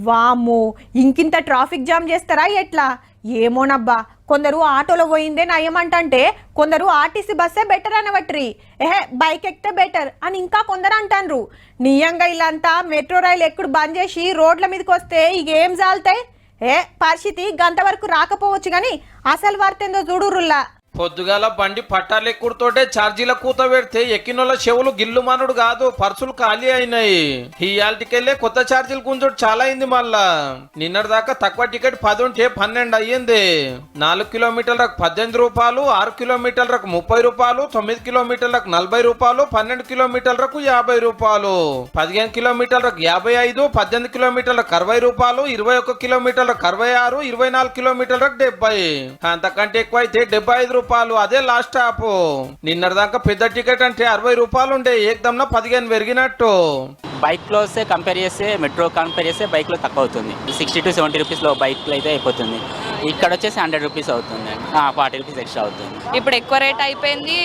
వామ్మో ఇంకింత traffic jam చేస్తారా ఎట్లా ఏమోనబ్బా. కొందరు ఆటోలో పోయిందే నయమంటే కొందరు ఆర్టీసీ బస్సే బెటర్ అనవట్రి. బైక్ ఎక్కితే బెటర్ అని ఇంకా కొందరు అంటారు. నియంగా ఇలాంతా మెట్రో రైలు ఎప్పుడు బంద్ చేసి రోడ్ల మీదకి వస్తే ఇక ఏం జాలుతాయి. పరిస్థితి గంట వరకు రాకపోవచ్చు గాని అసలు వార్తేందో చూడురుల్లా. పొద్దుగాల బండి పట్టాలెక్కుడుతోటే ఛార్జీల కూత పెడితే ఎక్కినోళ్ళ చెవులు గిల్లు మానుడు కాదు, పర్సులు ఖాళీ అయినాయి. ఇయాల్టికెళ్ళే కొత్త ఛార్జీలు గుంజుడు చాలా అయింది. మళ్ళా నిన్నటి దాకా తక్కువ టికెట్ 10 ఉంటే 12 అయ్యింది. 4 కిలోమీటర్లకు 18 రూపాయలు, 6 కిలోమీటర్లకు 30 రూపాయలు, 9 కిలోమీటర్లకు 40 రూపాయలు, 12 కిలోమీటర్లకు 50 రూపాయలు, 15 కిలోమీటర్లకు 55, 18 కిలోమీటర్లకు 60 రూపాయలు, 21 కిలోమీటర్లకు 66, 24 కిలోమీటర్లకు 70. అంతకంటే ఎక్కువ అయితే 75 రూపాయలు. అదే లాస్ట్ స్టాప్. నిన్నటిదాకా పెద్ద టికెట్ అంటే 60 రూపాయలు ఉండే, ఏకదమ్న 15 పెరిగినట్టు. బైక్ లో కంపేర్ చేస్తే మెట్రో కంపేర్ చేస్తే బైక్ లో తక్కువ అవుతుంది. 60 to 70 రూపీస్ లో బైక్ లో అయితే అయిపోతుంది. ఇక్కడ వచ్చేసి 100 రూపీస్ అవుతుంది, 40 రూపీస్ ఎక్స్ట్రా అవుతుంది. ఇప్పుడు ఎక్కువ రేట్ అయిపోయింది,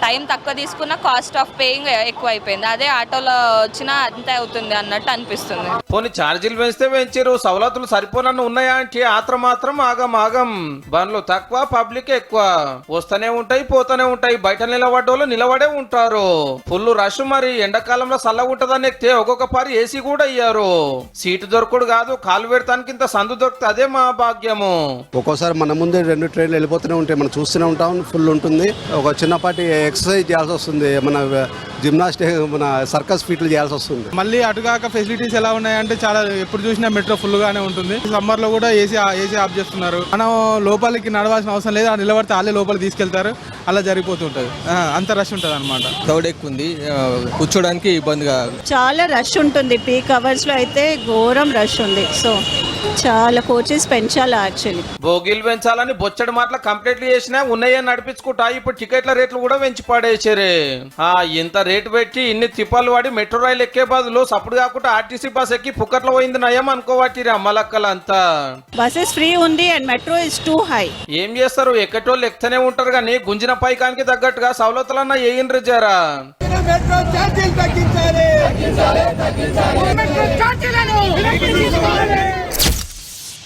టైం తక్కువ తీసుకున్న కాస్ట్ ఆఫ్ పేయింగ్ ఎక్కువ అయిపోయింది. అదే ఆటోలో వచ్చినా అంతే అవుతుంది అన్నట్టు అనిపిస్తుంది. పోనీ ఛార్జీలు పెంచితే పెంచారు, సవలతులు సరిపోనన్ను ఉన్నాయా అంటే మాత్రం ఆగం. బండ్లు తక్కువ, పబ్లిక్ ఎక్కువ. వస్తూనే ఉంటాయి, పోతూనే ఉంటాయి. బయట నిలబడ్డోళ్ళు నిలబడే ఉంటారు. Full rush. మరి ఎండాకాలంలో చల్లగా ఉంటదని ఎక్కితే ఒక్కొక్క పారి ఏసీ కూడా అయ్యారు. సీటు దొరకడు కాదు, కాలు పెడతానికి ఇంత సందు దొరికితే అదే మా భాగ్యము. ఒక్కోసారి మన ముందే 2 ట్రైన్లు వెళ్ళిపోతూనే ఉంటాయి, మనం చూస్తూనే ఉంటాం. ఫుల్ ఉంటుంది. ఒక చిన్నపాటి ఎక్సర్సైజ్ చేయాల్సి వస్తుంది, మన జిమ్నాస్టిక్, మన సర్కస్ ఫీట్లు చేయాల్సి వస్తుంది. మళ్ళీ అటుగాక ఫెసిలిటీస్ ఎలా ఉన్నాయంటే చాలా ఎప్పుడు చూసినా మెట్రో ఫుల్ గానే ఉంటుంది. సమ్మర్ లో కూడా ఏసీ ఆఫ్ చేస్తున్నారు. మనం లోపలికి నడవాల్సిన అవసరం లేదు, నిలబడితే వాళ్ళే లోపలికి తీసుకెళ్తారు. అలా జరిగిపోతుంటది. అంత రష్ ఉంటుంది అనమాట. క్రౌడ్ ఎక్కువ ఉంది, కూర్చోడానికి ఇబ్బందిగా. చాలా రష్ ఉంటుంది. పీక్ అవర్స్ లో అయితే ఘోరం రష్ ఉంది. సో చాలా కోచెస్ పెంచాలి. యాక్చువల్లీ బోగీలు పెంచాలని బొచ్చడి మాటలు కంప్లీట్ చేసినా ఉన్నాయని నడిపించుకుంటా. ఇప్పుడు టికెట్ల రేట్లు కూడా పెంచి పడేసారే. ఇంత రేటు పెట్టి ఇన్ని తిప్పాలు వాడి మెట్రో రైలు ఎక్కే బదులు సప్పుడు కాకుండా ఆర్టీసీ బస్ ఎక్కి పుక్కట్లో పోయింది నయం అనుకోవాటి అమ్మలక్కలంతా. బసెస్ ఫ్రీ ఉంది and metro is two high. ఏం చేస్తారు, ఎక్కటోళ్ళు ఎక్కుతూనే ఉంటారు కానీ గుంజిన పైకానికి తగ్గట్టుగా సవలతులన్నా ఏయినరు జరా. మెట్రో ఛార్జీలు తగ్గించాలి.